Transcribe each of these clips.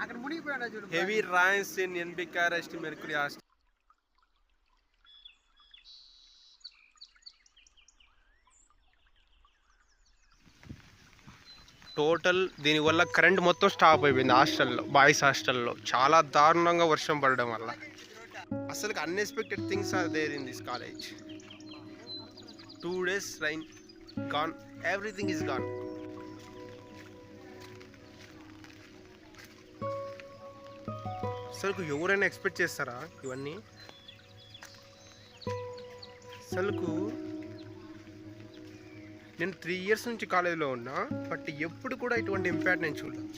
heavy rains in NBKRIST Mercury Hostel. Total దీనివల్ల current మొత్తం stop అయిపోయింది హాస్టల్లో, బాయ్స్ హాస్టల్లో. చాలా దారుణంగా వర్షం పడడం వల్ల. అసలు unexpected things are there in this college. 2 days rain, gone, everything is gone. అసలు ఎవరైనా ఎక్స్పెక్ట్ చేస్తారా ఇవన్నీ? అసలు నేను 3 years నుంచి కాలేజీలో ఉన్నా, బట్ ఎప్పుడు కూడా ఇటువంటి ఇంపాక్ట్ నేను చూడలేదు.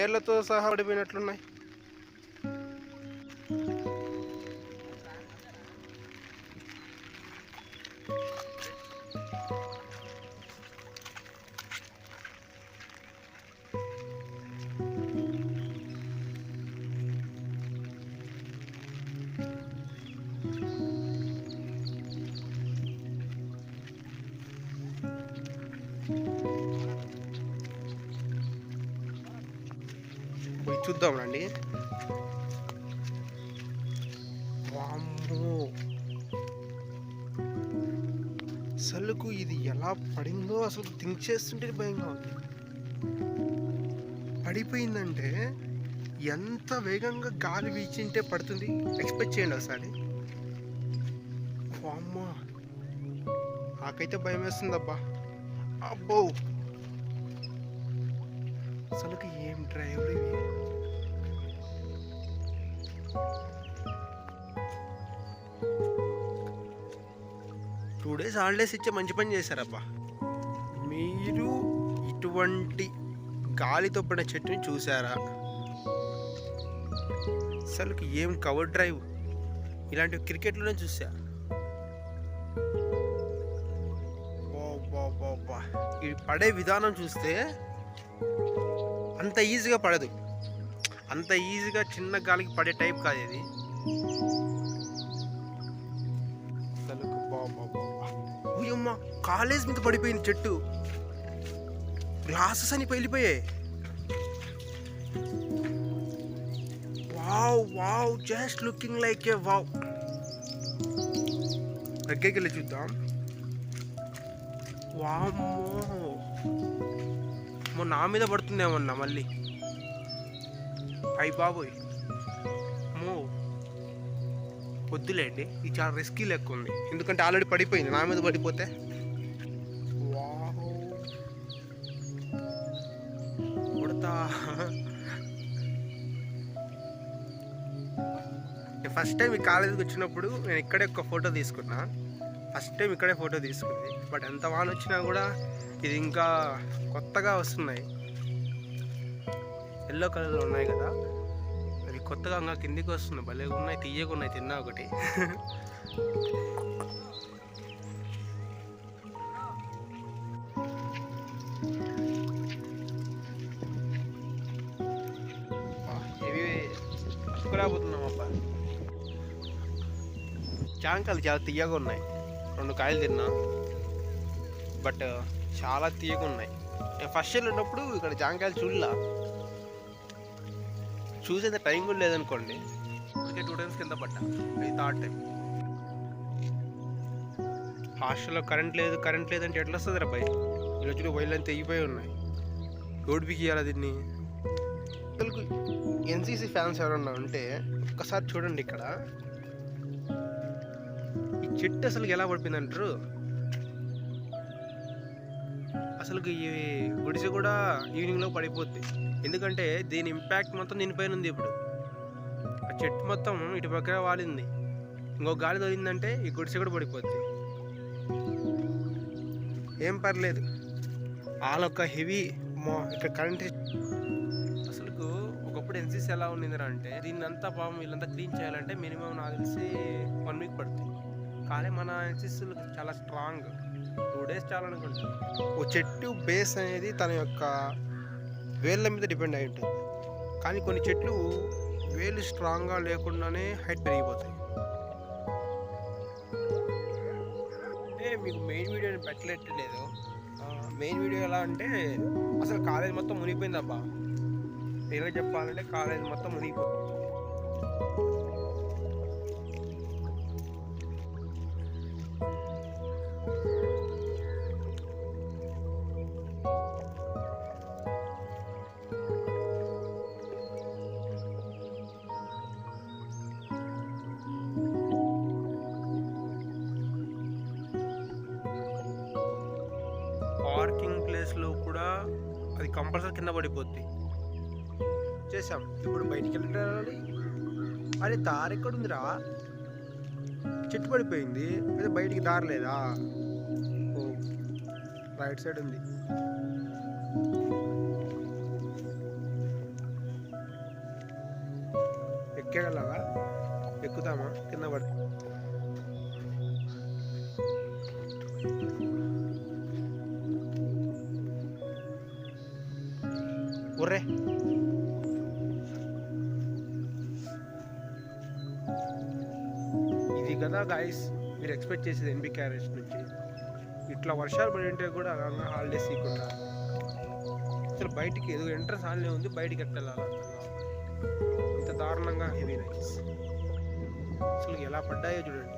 ఏర్లతో సహా పడిపోయినట్లున్నాయి. చూద్దాం రండి. వామ్మో, అసలుకు ఇది ఎలా పడిందో అసలు థింక్ చేస్తుంటే భయంగా ఉంది. పడిపోయిందంటే ఎంత వేగంగా గాలి వీచింటే పడుతుంది ఎక్స్పెక్ట్ చేయండి ఒకసారి. వామ్మో, నాకైతే భయం వేస్తుందబ్బా. అబ్బో, అసలుకి ఏం డ్రైవర్ ఇవి. టూ డేస్ హాలిడేస్ ఇచ్చే మంచి పని చేశారబ్బా. మీరు ఇటువంటి గాలితో పడిన చెట్టుని చూసారా? అసలుకి ఏం కవర్ డ్రైవ్. ఇలాంటివి క్రికెట్లోనే చూసా. ఇది పడే విధానం చూస్తే అంత ఈజీగా పడదు. అంత ఈజీగా చిన్న గాలికి పడే టైప్ కాదు ఇది. అయ్యమ్మ, కాలేజ్ మీద పడిపోయింది చెట్టు. గ్లాసెస్ అని వెళ్ళిపోయాయి. Wow wow, just looking like ఏ వావ్. దగ్గరికి వెళ్ళి చూద్దాం. వామ్మో, నా మీద పడుతుందేమన్నా మళ్ళీ. అయ్యి బాబోయ్, మో వద్దులేండి, ఇది చాలా రిస్కీ లెక్క ఉంది. ఎందుకంటే ఆల్రెడీ పడిపోయింది. నా మీద పడిపోతే కొడతా. నేను ఫస్ట్ టైం ఈ కాలేజీకి వచ్చినప్పుడు నేను ఇక్కడే ఒక ఫోటో తీసుకున్నా. ఫస్ట్ టైం ఇక్కడే ఫోటో తీసుకుంది. బట్ ఎంత వాన వచ్చినా కూడా ఇది ఇంకా కొత్తగా వస్తున్నాయి. ఎల్లో కలర్లో ఉన్నాయి కదా, అవి కొత్తగా ఇంకా కిందికి వస్తున్నాయి. భలేగా ఉన్నాయి, తీయగా ఉన్నాయి. తిన్నా ఒకటి. ఇవి పట్టుకురాబోతున్నామబ్బా. జాంకాయలు చాలా తీయగా ఉన్నాయి. 2 కాయలు తిన్నా, బట్ చాలా తీయగా ఉన్నాయి. నేను ఫస్ట్ ఇయర్ ఉన్నప్పుడు ఇక్కడ జాంకాయలు చూసేంత టైం కూడా లేదనుకోండి. అందుకే 2 times కింద పడ్డా. అది 3rd time. హాస్టల్లో కరెంట్ లేదంటే ఎట్లా వస్తుంది రా భయ్? ఈరోజు వైర్లు తెగిపోయి ఉన్నాయి. రోడ్డుకి ఇవ్వాలి దీన్ని. అసలు ఎన్సీసీ ఫ్యాన్స్ ఎవరన్నా ఉంటే ఒక్కసారి చూడండి. ఇక్కడ ఈ చెట్టు అసలు ఎలా పడిపోయిందంటారు? అసలు ఈ గుడిసె కూడా ఈవినింగ్లో పడిపోద్ది. ఎందుకంటే దీని ఇంపాక్ట్ మొత్తం దీనిపైన ఉంది. ఇప్పుడు ఆ చెట్టు మొత్తం ఇటు పక్కన వాలింది. ఇంకో గాలి తగిలిందంటే ఈ గుడిసె కూడా పడిపోద్ది. ఏం పర్లేదు, వాళ్ళొక్క హెవీ ఇక్కడ కరెంట్. అసలు ఒకప్పుడు ఎన్సీసీ ఎలా ఉండిందిరా అంటే, దీన్ని అంతా పాపం వీళ్ళంతా క్లీన్ చేయాలంటే మినిమం నాకు తెలిసి 1 week పడుతుంది. కానీ మన ఎన్సీసీలు చాలా స్ట్రాంగ్. 2 days చాలనుకుంటా. ఓ చెట్టు బేస్ అనేది తన యొక్క వేళ్ళ మీద డిపెండ్ అయి ఉంటుంది. కానీ కొన్ని చెట్లు వేలు స్ట్రాంగ్గా లేకుండానే హైట్ పెరిగిపోతాయి. అంటే మీకు మెయిన్ వీడియోని పెట్టలేదు. మెయిన్ వీడియో ఎలా అంటే, అసలు కాలేజ్ మొత్తం మునిగిపోయిందబ్బా. నేనే చెప్పాలంటే కాలేజ్ మొత్తం మునిగిపోతుంది. పార్కింగ్ ప్లేస్లో కూడా అది కంపల్సరీ కింద పడిపోద్ది. చేసాం, ఇప్పుడు బయటికి వెళ్ళాలి. అరే దారి ఎక్కడుందిరా? చెట్టు పడిపోయింది, లేదా బయటికి దారి లేదా? ఓ రైట్ సైడ్ ఉంది. ఎక్కగలవా? ఎక్కుతామా? కింద పడి ఒర్రే ఇది కదా గాయస్ మీరు ఎక్స్పెక్ట్ చేసేది NBKRIST నుంచి. ఇట్లా వర్షాలు పడి ఉంటే కూడా హాలిడేస్ ఇవ్వకుండా అసలు బయటికి ఏదో ఎంట్రన్స్ హాలిడే ఉంది, బయటికి ఎట్టాలి? ఇంత దారుణంగా హెవీ రైస్ అసలు ఎలా పడ్డాయో చూడండి.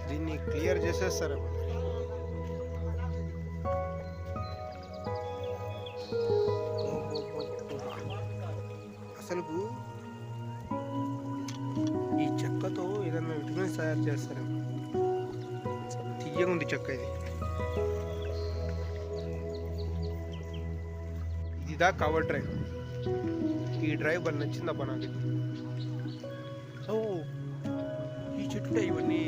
దీన్ని క్లియర్ చేసేస్తారు. అసలు ఈ చెక్కతో ఏదైనా విటమిన్స్ తయారు చేస్తారు. తీయగా ఉంది చెక్క ఇది. ఇదిదా కవర్ డ్రైవ్. ఈ డ్రైవ్ బాగా నచ్చిందబ్బా నాకు. సో ఈ చెట్టు ఇవన్నీ